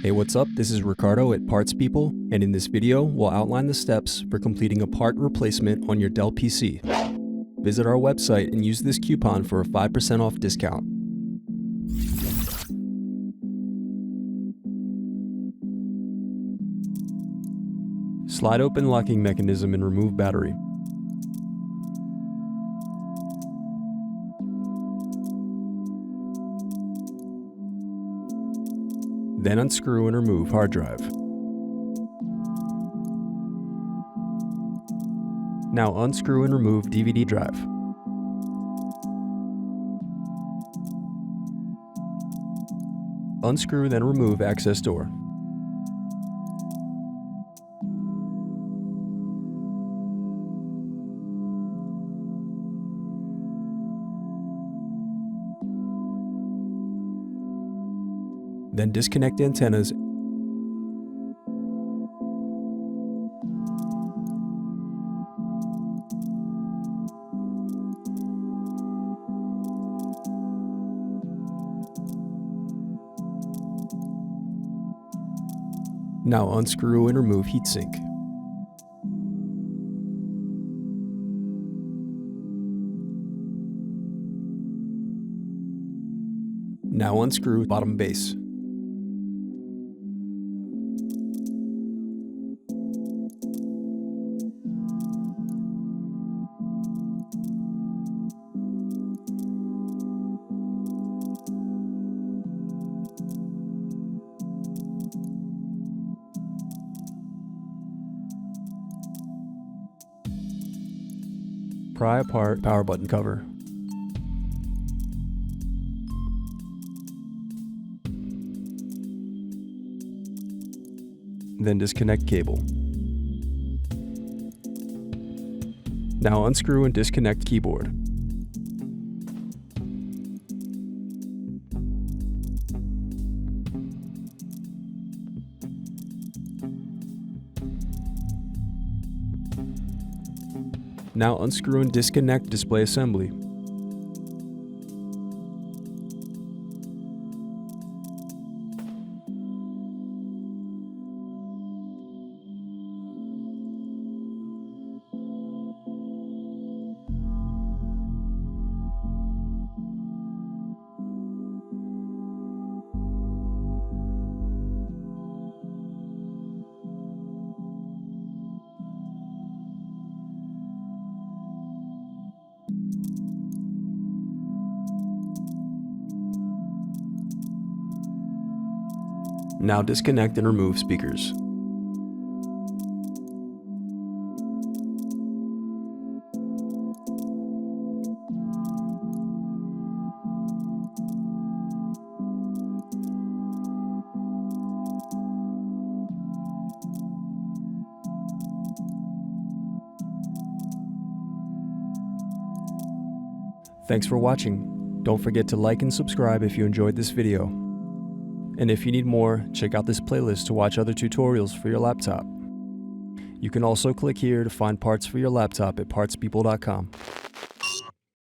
Hey, what's up? This is Ricardo at Parts People, and in this video, we'll outline the steps for completing a part replacement on your Dell PC. Visit our website and use this coupon for a 5% off discount. Slide open locking mechanism and remove battery. Then unscrew and remove hard drive. Now unscrew and remove DVD drive. Unscrew then remove access door. Then disconnect antennas . Now unscrew and remove heatsink. Now unscrew bottom base. Pry apart power button cover. Then disconnect cable. Now unscrew and disconnect keyboard. Now unscrew and disconnect display assembly. Now disconnect and remove speakers. Thanks for watching. Don't forget to like and subscribe if you enjoyed this video. And if you need more, check out this playlist to watch other tutorials for your laptop. You can also click here to find parts for your laptop at partspeople.com.